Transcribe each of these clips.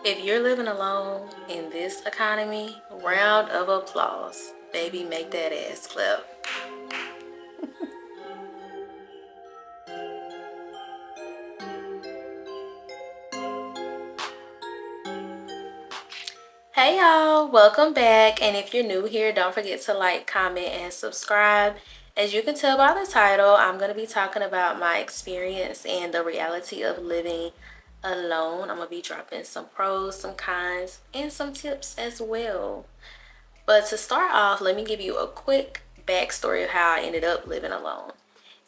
If you're living alone in this economy, round of applause. Baby, make that ass clap. Hey y'all, welcome back. And if you're new here, don't forget to like, comment, and subscribe. As you can tell by the title, I'm going to be talking about my experience and the reality of living alone. I'm going to be dropping some pros, some cons, and some tips as well. But to start off, let me give you a quick backstory of how I ended up living alone.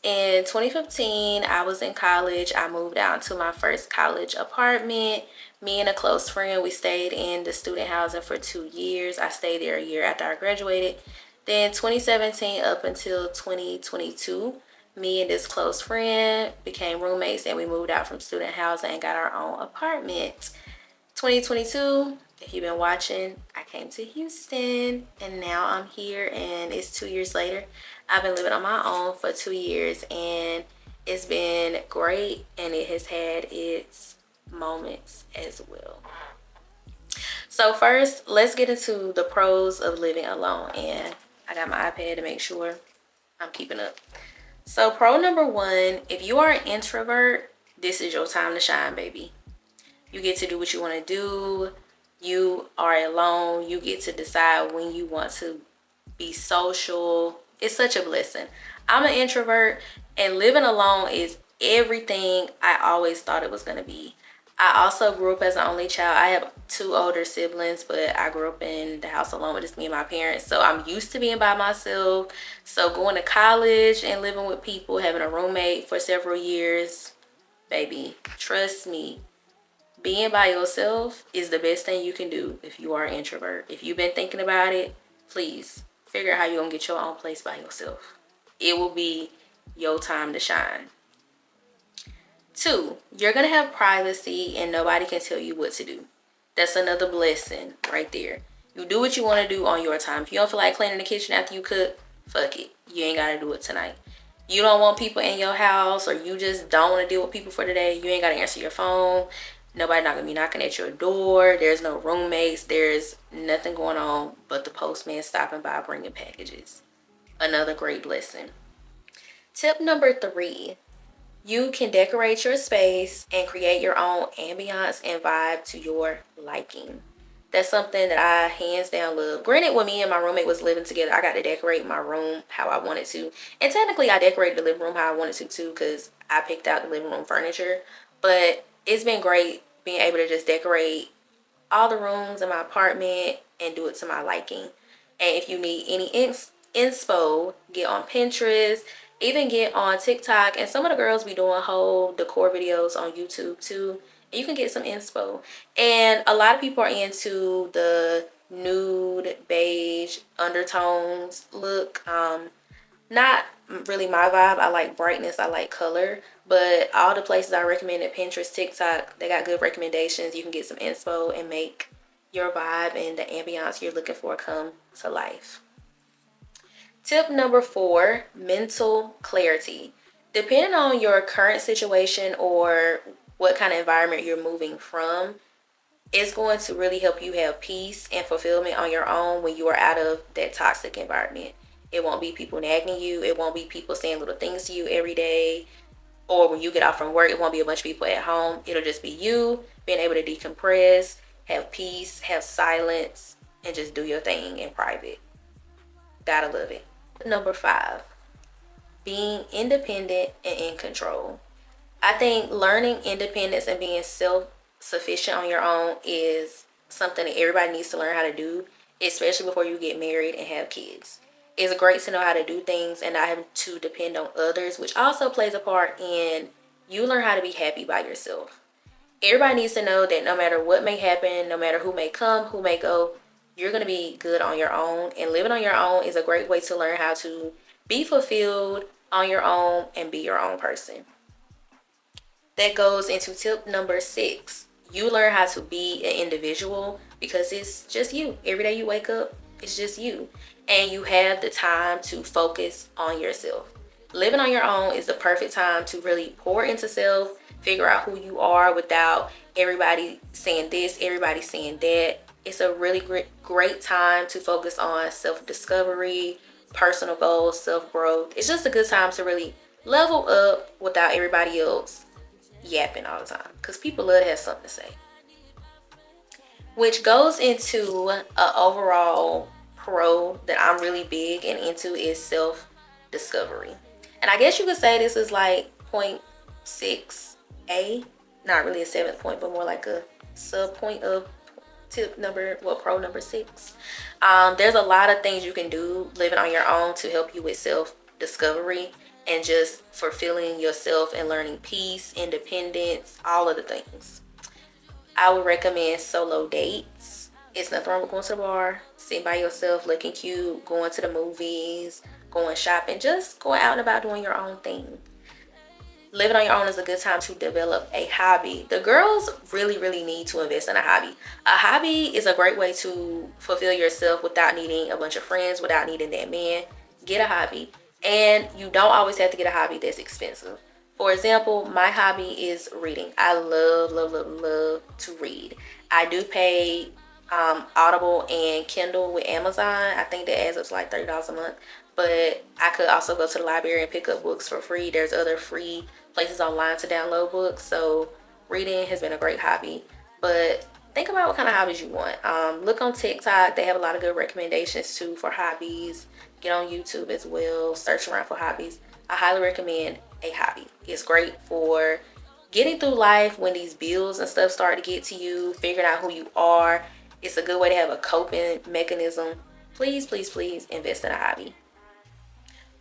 In 2015, I was in college. I moved out to my first college apartment. Me and a close friend, we stayed in the student housing for 2 years. I stayed there a year after I graduated. Then 2017 up until 2022, me and this close friend became roommates and we moved out from student housing and got our own apartment. 2022, if you've been watching, I came to Houston and now I'm here and it's 2 years later. I've been living on my own for 2 years and it's been great and it has had its moments as well. So first, let's get into the pros of living alone, and I got my iPad to make sure I'm keeping up. So pro number one, if you are an introvert, this is your time to shine, baby. You get to do what you want to do. You are alone. You get to decide when you want to be social. It's such a blessing. I'm an introvert and living alone is everything I always thought it was going to be. I also grew up as an only child. I have 2 older siblings, but I grew up in the house alone with just me and my parents. So I'm used to being by myself. So going to college and living with people, having a roommate for several years, baby, trust me, being by yourself is the best thing you can do if you are an introvert. If you've been thinking about it, please figure out how you're going to get your own place by yourself. It will be your time to shine. 2, you're going to have privacy and nobody can tell you what to do. That's another blessing right there. You do what you want to do on your time. If you don't feel like cleaning the kitchen after you cook, fuck it. You ain't got to do it tonight. You don't want people in your house or you just don't want to deal with people for today, you ain't got to answer your phone. Nobody not going to be knocking at your door. There's no roommates. There's nothing going on but the postman stopping by bringing packages. Another great blessing. Tip number 3. You can decorate your space and create your own ambiance and vibe to your liking. That's something that I hands down love. Granted, when me and my roommate was living together, I got to decorate my room how I wanted to. And technically, I decorated the living room how I wanted to too because I picked out the living room furniture. But it's been great being able to just decorate all the rooms in my apartment and do it to my liking. And if you need any inspo, get on Pinterest, even get on TikTok. And some of the girls be doing whole decor videos on YouTube too. And you can get some inspo. And a lot of people are into the nude, beige, undertones look. Not really my vibe. I like brightness. I like color. But all the places I recommended, Pinterest, TikTok, they got good recommendations. You can get some inspo and make your vibe and the ambiance you're looking for come to life. Tip number 4, mental clarity. Depending on your current situation or what kind of environment you're moving from, it's going to really help you have peace and fulfillment on your own when you are out of that toxic environment. It won't be people nagging you. It won't be people saying little things to you every day. Or when you get off from work, it won't be a bunch of people at home. It'll just be you being able to decompress, have peace, have silence, and just do your thing in private. Gotta love it. Number 5, being independent and in control. I think learning independence and being self-sufficient on your own is something that everybody needs to learn how to do, especially before you get married and have kids. It's great to know how to do things and not have to depend on others, which also plays a part in you learn how to be happy by yourself. Everybody needs to know that no matter what may happen, no matter who may come, who may go, you're going to be good on your own. And living on your own is a great way to learn how to be fulfilled on your own and be your own person. That goes into tip number 6. You learn how to be an individual because it's just you. Every day you wake up, it's just you. And you have the time to focus on yourself. Living on your own is the perfect time to really pour into self, figure out who you are without everybody saying this, everybody saying that. It's a really great time to focus on self-discovery, personal goals, self-growth. It's just a good time to really level up without everybody else yapping all the time, because people love to have something to say. Which goes into an overall pro that I'm really big and into is self-discovery. And I guess you could say this is like 0.6a, not really a 7th point, but more like a sub point of pro number 6. There's a lot of things you can do living on your own to help you with self-discovery and just fulfilling yourself and learning peace, independence, all of the things. I would recommend solo dates. It's nothing wrong with going to the bar, sitting by yourself, looking cute, going to the movies, going shopping, just going out and about doing your own thing. Living on your own is a good time to develop a hobby. The girls really, really need to invest in a hobby. A hobby is a great way to fulfill yourself without needing a bunch of friends, without needing that man. Get a hobby. And you don't always have to get a hobby that's expensive. For example, my hobby is reading. I love, love, love, love to read. I do pay Audible and Kindle with Amazon. I think that adds up to like $30 a month. But I could also go to the library and pick up books for free. There's other free places online to download books. So reading has been a great hobby. But think about what kind of hobbies you want. Look on TikTok. They have a lot of good recommendations too for hobbies. Get on YouTube as well. Search around for hobbies. I highly recommend a hobby. It's great for getting through life when these bills and stuff start to get to you, figuring out who you are. It's a good way to have a coping mechanism. Please, please, please invest in a hobby.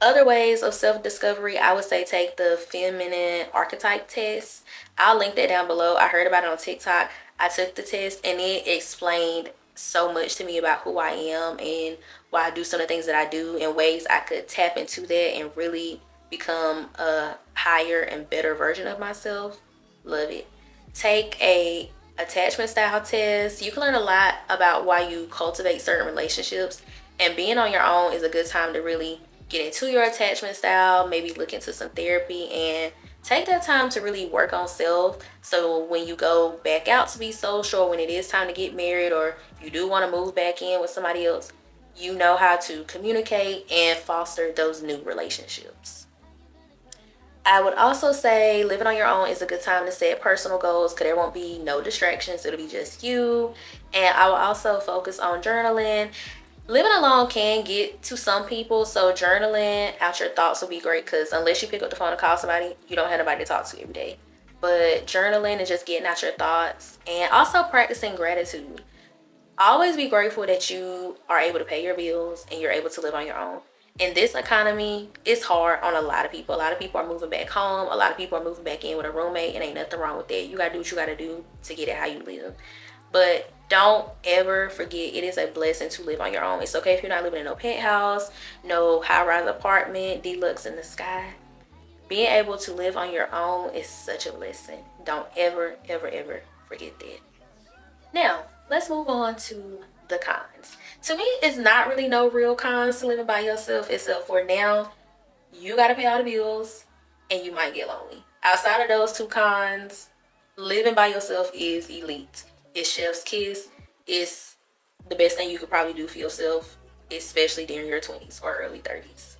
Other ways of self-discovery, I would say take the feminine archetype test. I'll link that down below. I heard about it on TikTok. I took the test and it explained so much to me about who I am and why I do some of the things that I do and ways I could tap into that and really become a higher and better version of myself. Love it. Take a attachment style test. You can learn a lot about why you cultivate certain relationships, and being on your own is a good time to really get into your attachment style, maybe look into some therapy and take that time to really work on self. So when you go back out to be social, when it is time to get married, or if you do want to move back in with somebody else, you know how to communicate and foster those new relationships. I would also say living on your own is a good time to set personal goals because there won't be no distractions. It'll be just you. And I will also focus on journaling. Living alone can get to some people, so journaling out your thoughts will be great because unless you pick up the phone and call somebody, you don't have nobody to talk to every day. But journaling and just getting out your thoughts, and also practicing gratitude. Always be grateful that you are able to pay your bills and you're able to live on your own. In this economy, it's hard on a lot of people. A lot of people are moving back home. A lot of people are moving back in with a roommate, and ain't nothing wrong with that. You gotta do what you gotta do to get it how you live. But don't ever forget it is a blessing to live on your own. It's okay if you're not living in no penthouse, no high-rise apartment, deluxe in the sky. Being able to live on your own is such a blessing. Don't ever, ever, ever forget that. Now, let's move on to the cons. To me, it's not really no real cons to living by yourself, except for now, you gotta pay all the bills and you might get lonely. Outside of those two cons, living by yourself is elite. It's chef's kiss. It's the best thing you could probably do for yourself, especially during your 20s or early 30s.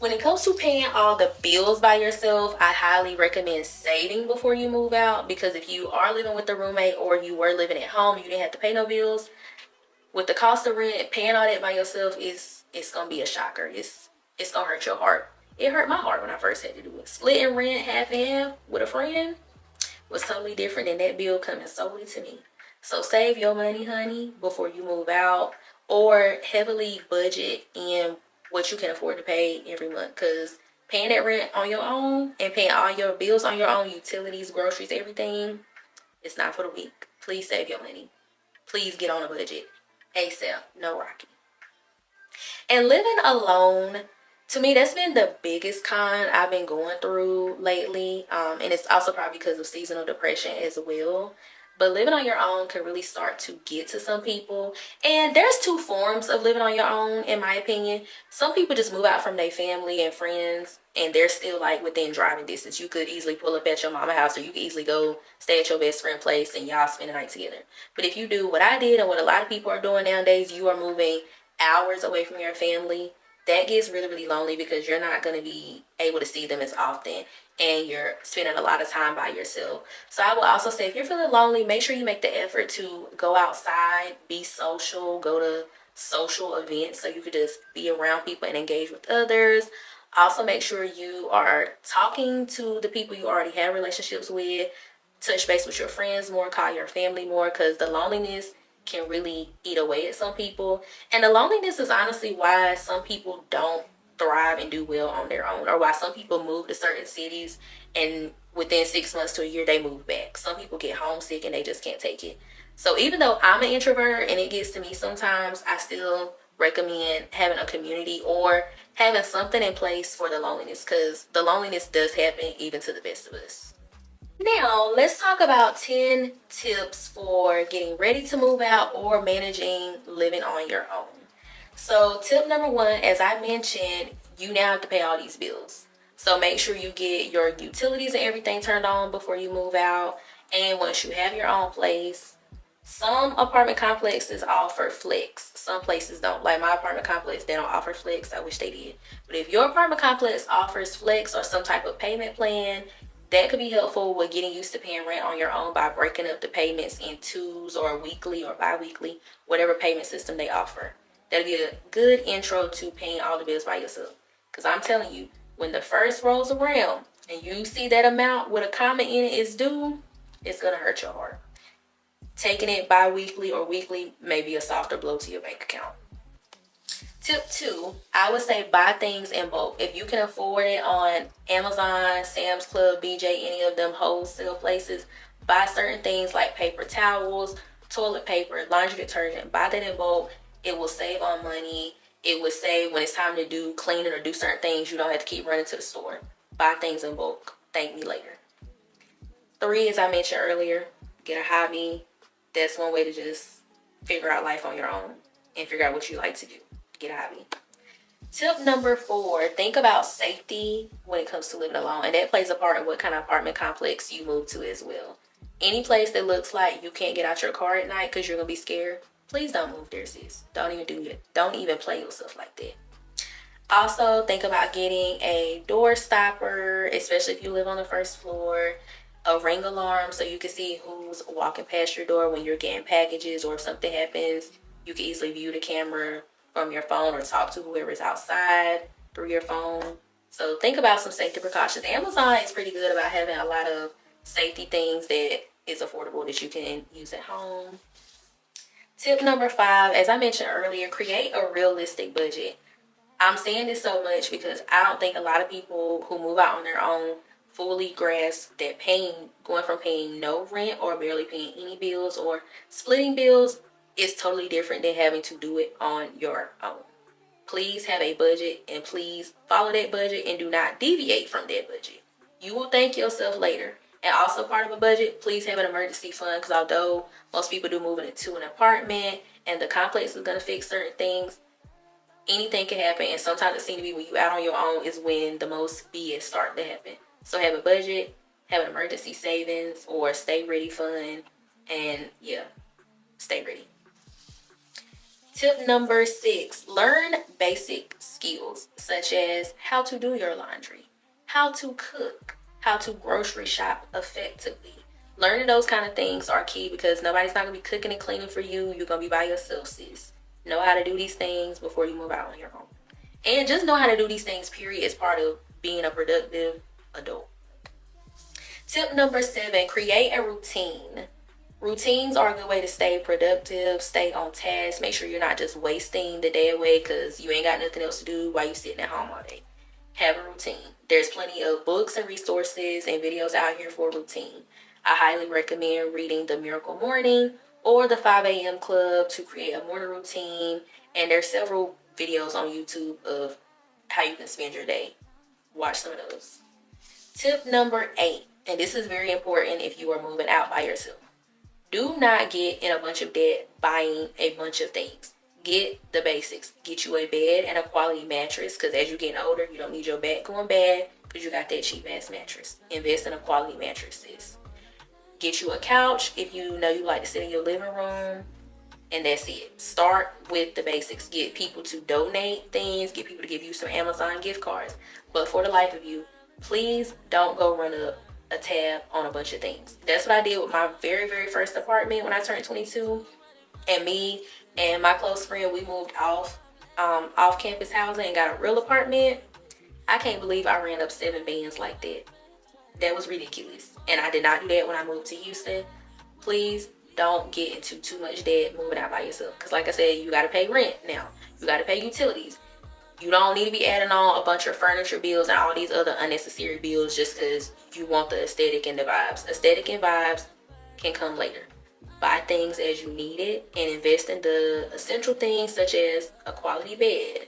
When it comes to paying all the bills by yourself, I highly recommend saving before you move out, because if you are living with a roommate or you were living at home, you didn't have to pay no bills. With the cost of rent, paying all that by yourself it's gonna be a shocker. It's gonna hurt your heart. It hurt my heart when I first had to do it. Splitting rent half and half with a friend was totally different than that bill coming solely to me. So save your money, honey, before you move out, or heavily budget in what you can afford to pay every month, because paying that rent on your own and paying all your bills on your own, utilities, groceries, everything, it's not for the weak. Please save your money. Please get on a budget. ASAP, no rocky. And living alone, to me, that's been the biggest con I've been going through lately. And it's also probably because of seasonal depression as well. But living on your own can really start to get to some people. And there's two forms of living on your own, in my opinion. Some people just move out from their family and friends, and they're still like within driving distance. You could easily pull up at your mama's house, or you could easily go stay at your best friend's place and y'all spend the night together. But if you do what I did and what a lot of people are doing nowadays, you are moving hours away from your family. That gets really, really lonely because you're not going to be able to see them as often, and you're spending a lot of time by yourself. So I will also say, if you're feeling lonely, make sure you make the effort to go outside, be social, go to social events so you could just be around people and engage with others. Also, make sure you are talking to the people you already have relationships with. Touch base with your friends more, call your family more, because the loneliness can really eat away at some people. And the loneliness is honestly why some people don't thrive and do well on their own, or why some people move to certain cities and within 6 months to a year they move back. Some people get homesick and they just can't take it. So even though I'm an introvert and it gets to me sometimes, I still recommend having a community or having something in place for the loneliness, because the loneliness does happen even to the best of us. Now, let's talk about 10 tips for getting ready to move out or managing living on your own. So, tip number one, as I mentioned, you now have to pay all these bills. So, make sure you get your utilities and everything turned on before you move out. And once you have your own place, some apartment complexes offer flex. Some places don't. Like my apartment complex, they don't offer flex. I wish they did. But if your apartment complex offers flex or some type of payment plan, that could be helpful with getting used to paying rent on your own by breaking up the payments in twos or weekly or bi-weekly, whatever payment system they offer. That'll be a good intro to paying all the bills by yourself. Because I'm telling you, when the first rolls around and you see that amount with a comma in it is due, it's going to hurt your heart. Taking it bi-weekly or weekly may be a softer blow to your bank account. Tip two, I would say buy things in bulk. If you can afford it on Amazon, Sam's Club, BJ, any of them wholesale places, buy certain things like paper towels, toilet paper, laundry detergent. Buy that in bulk. It will save on money. It will save when it's time to do cleaning or do certain things. You don't have to keep running to the store. Buy things in bulk. Thank me later. 3, as I mentioned earlier, get a hobby. That's one way to just figure out life on your own and figure out what you like to do. Get a hobby. Tip number 4, think about safety when it comes to living alone. And that plays a part in what kind of apartment complex you move to as well. Any place that looks like you can't get out your car at night because you're going to be scared, please don't move there, sis. Don't even do it. Don't even play yourself like that. Also, think about getting a door stopper, especially if you live on the first floor. A ring alarm so you can see who's walking past your door when you're getting packages, or if something happens, you can easily view the camera from your phone or talk to whoever's outside through your phone. So think about some safety precautions. Amazon is pretty good about having a lot of safety things that is affordable that you can use at home. Tip number 5, as I mentioned earlier, create a realistic budget. I'm saying this so much because I don't think a lot of people who move out on their own fully grasp that going from paying no rent or barely paying any bills or splitting bills is totally different than having to do it on your own. Please have a budget and please follow that budget and do not deviate from that budget. You will thank yourself later. And also part of a budget, please have an emergency fund, because although most people do move into an apartment and the complex is going to fix certain things, anything can happen, and sometimes it seems to be when you out on your own is when the most BS start to happen. So have a budget, have an emergency savings or stay ready fund, and yeah, stay ready. Tip number 6, learn basic skills such as how to do your laundry, how to cook, how to grocery shop effectively. Learning those kind of things are key because nobody's not going to be cooking and cleaning for you. You're going to be by yourself, sis. Know how to do these things before you move out on your own. And just know how to do these things, period, as part of being a productive adult. Tip number 7, create a routine. Routines are a good way to stay productive, stay on task. Make sure you're not just wasting the day away because you ain't got nothing else to do while you're sitting at home all day. Have a routine. There's plenty of books and resources and videos out here for a routine. I highly recommend reading The Miracle Morning or the 5 a.m. Club to create a morning routine. And there's several videos on YouTube of how you can spend your day. Watch some of those. Tip number 8, and this is very important if you are moving out by yourself. Do not get in a bunch of debt buying a bunch of things. Get the basics. Get you a bed and a quality mattress, because as you're getting older, you don't need your back going bad because you got that cheap ass mattress. Invest in a quality mattress, sis. Get you a couch if you know you like to sit in your living room, and that's it. Start with the basics. Get people to donate things. Get people to give you some Amazon gift cards. But for the life of you, please don't go run up a tab on a bunch of things. That's what I did with my very, very first apartment when I turned 22. And me and my close friend, we moved off campus housing and got a real apartment. I can't believe I ran up 7 bands like that. That was ridiculous. And I did not do that when I moved to Houston. Please don't get into too much debt moving out by yourself. Because like I said, you got to pay rent now. You got to pay utilities. You don't need to be adding on a bunch of furniture bills and all these other unnecessary bills just because you want the aesthetic and the vibes. Aesthetic and vibes can come later. Buy things as you need it and invest in the essential things such as a quality bed,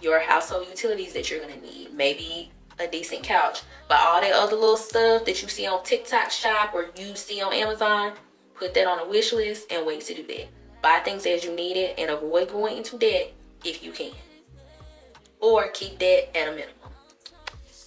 your household utilities that you're going to need, maybe a decent couch. But all that other little stuff that you see on TikTok Shop or you see on Amazon, put that on a wish list and wait to do that. Buy things as you need it and avoid going into debt if you can. Or keep debt at a minimum.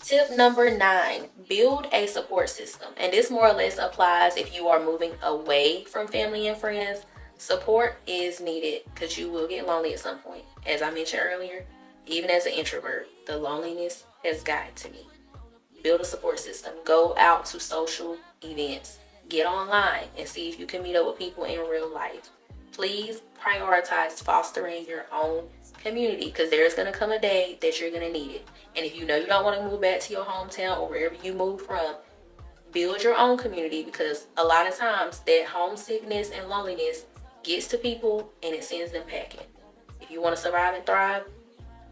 Tip number 9, build a support system. And this more or less applies if you are moving away from family and friends. Support is needed because you will get lonely at some point. As I mentioned earlier, even as an introvert, the loneliness has gotten to me. Build a support system. Go out to social events. Get online and see if you can meet up with people in real life. Please prioritize fostering your own community because there's going to come a day that you're going to need it. And if you know you don't want to move back to your hometown or wherever you moved from, build your own community because a lot of times that homesickness and loneliness gets to people and it sends them packing. If you want to survive and thrive,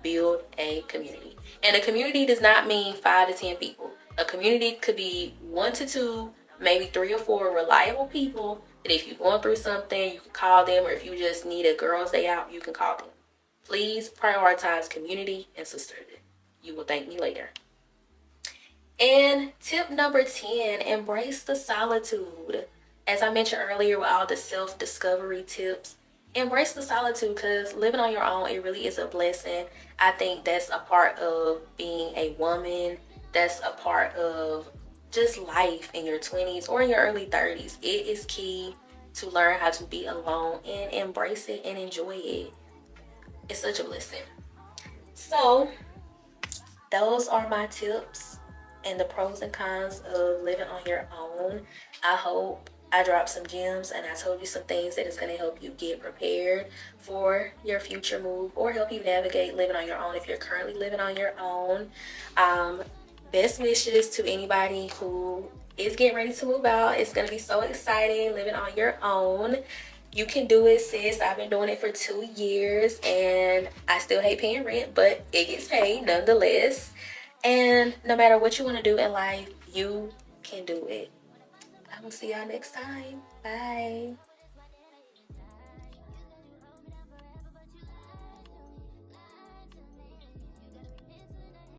build a community. And a community does not mean 5 to 10 people. A community could be 1 to 2, maybe 3 or 4 reliable people that if you're going through something, you can call them, or if you just need a girl's day out, you can call them. Please prioritize community and sisterhood. You will thank me later. And tip number 10, embrace the solitude. As I mentioned earlier with all the self-discovery tips, embrace the solitude because living on your own, it really is a blessing. I think that's a part of being a woman. That's a part of just life in your 20s or in your early 30s. It is key to learn how to be alone and embrace it and enjoy it. It's such a blessing. So those are my tips and the pros and cons of living on your own. I hope I dropped some gems and I told you some things that is going to help you get prepared for your future move or help you navigate living on your own if you're currently living on your own. Best wishes to anybody who is getting ready to move out. It's going to be so exciting living on your own. You can do it, sis. I've been doing it for 2 years and I still hate paying rent, but it gets paid nonetheless. And no matter what you want to do in life, you can do it. I will see y'all next time. Bye.